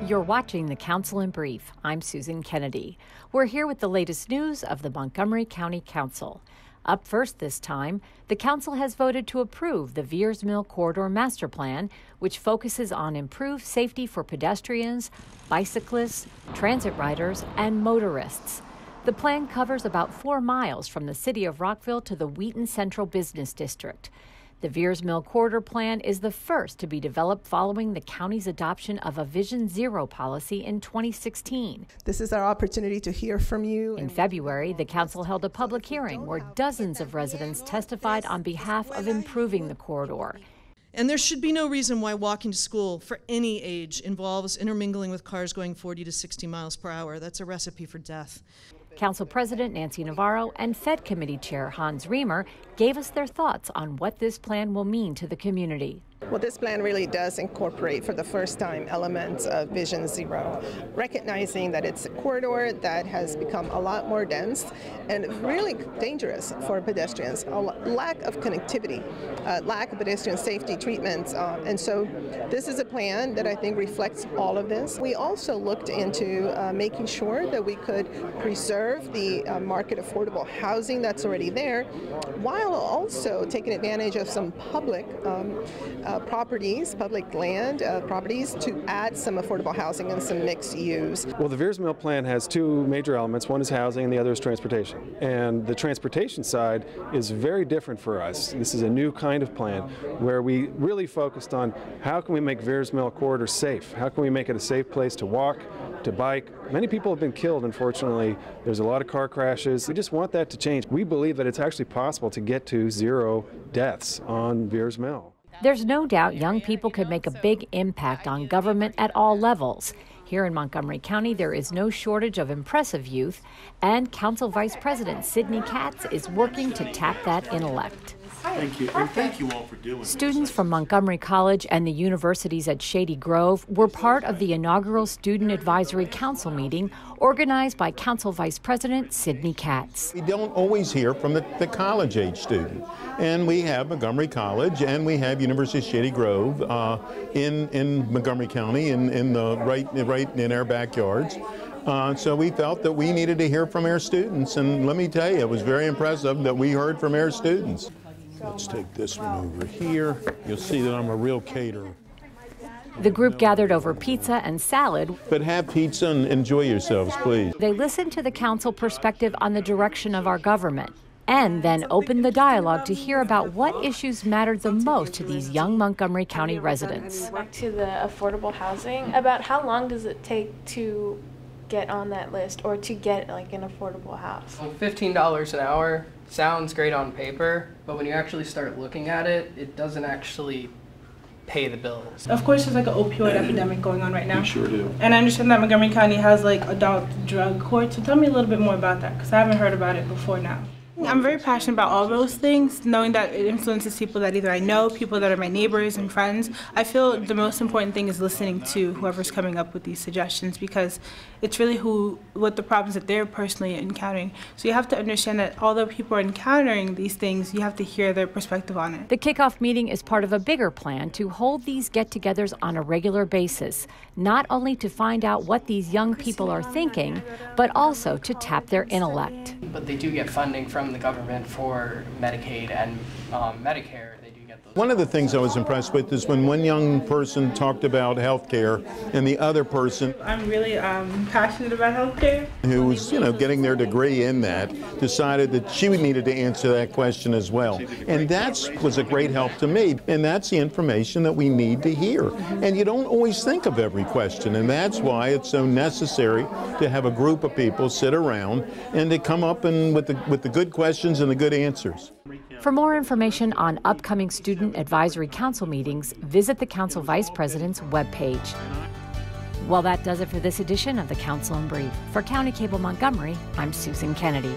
You're watching the Council in Brief. I'm Susan Kenedy. We're here with the latest news of the Montgomery County Council. Up first this time, the Council has voted to approve the Veirs Mill Corridor Master Plan, which focuses on improved safety for pedestrians, bicyclists, transit riders, and motorists. The plan covers about 4 miles from the city of Rockville to the Wheaton Central Business District. The Veirs Mill Corridor Plan is the first to be developed following the county's adoption of a Vision Zero policy in 2016. This is our opportunity to hear from you. In February, the council held a public hearing where dozens of residents testified on behalf of improving the corridor. And there should be no reason why walking to school for any age involves intermingling with cars going 40 to 60 miles per hour. That's a recipe for death. Council President Nancy Navarro and Fed Committee Chair Hans Riemer gave us their thoughts on what this plan will mean to the community. Well, this plan really does incorporate for the first time elements of Vision Zero, recognizing that it's a corridor that has become a lot more dense and really dangerous for pedestrians, a lack of connectivity, lack of pedestrian safety treatments, and so this is a plan that I think reflects all of this. We also looked into making sure that we could preserve the market affordable housing that's already there, while also taking advantage of some public properties, public land properties, to add some affordable housing and some mixed use. Well, the Veirs Mill plan has 2 major elements. One is housing and the other is transportation. And the transportation side is very different for us. This is a new kind of plan where we really focused on how can we make Veirs Mill corridor safe? How can we make it a safe place to walk, to bike? Many people have been killed, unfortunately. There's a lot of car crashes. We just want that to change. We believe that it's actually possible to get to 0 deaths on Veirs Mill. There's no doubt young people could make a big impact on government at all levels. Here in Montgomery County, there is no shortage of impressive youth, and Council Vice President Sidney Katz is working to tap that intellect. Thank you, and thank you all for doing this. Students from Montgomery College and the universities at Shady Grove were part of the inaugural Student Advisory Council meeting organized by Council Vice President Sidney Katz. We don't always hear from the college-age student, and we have Montgomery College and we have University of Shady Grove in Montgomery County, right in our backyards. So we felt that we needed to hear from our students, and let me tell you, it was very impressive that we heard from our students. Let's take this one over here. You'll see that I'm a real caterer. The group gathered over pizza and salad. But have pizza and enjoy yourselves, please. They listened to the council perspective on the direction of our government, and then opened the dialogue to hear about what issues mattered the most to these young Montgomery County residents. Back to the affordable housing, about how long does it take to get on that list or to get like an affordable house? Well, $15 an hour sounds great on paper, but when you actually start looking at it, it doesn't actually pay the bills. Of course, there's like an opioid epidemic going on right now. We sure do. And I understand that Montgomery County has like adult drug courts. So tell me a little bit more about that, because I haven't heard about it before now. I'm very passionate about all those things, knowing that it influences people that either I know, people that are my neighbors and friends. I feel the most important thing is listening to whoever's coming up with these suggestions, because it's really what the problems that they're personally encountering. So you have to understand that although people are encountering these things, you have to hear their perspective on it. The kickoff meeting is part of a bigger plan to hold these get-togethers on a regular basis, not only to find out what these young people are thinking, but also to tap their intellect. But they do get funding from the government for Medicaid and Medicare. They do get those. One of the things I was impressed with is when one young person talked about health care and the other person, I'm really passionate about health care, who was, getting their degree in that, decided that she needed to answer that question as well. And that was a great help to me. And that's the information that we need to hear. And you don't always think of every question, and that's why it's so necessary to have a group of people sit around and to come up with the good questions and the good answers. For more information on upcoming Student Advisory Council meetings, visit the Council Vice President's webpage. Well, that does it for this edition of the Council in Brief. For County Cable Montgomery, I'm Susan Kenedy.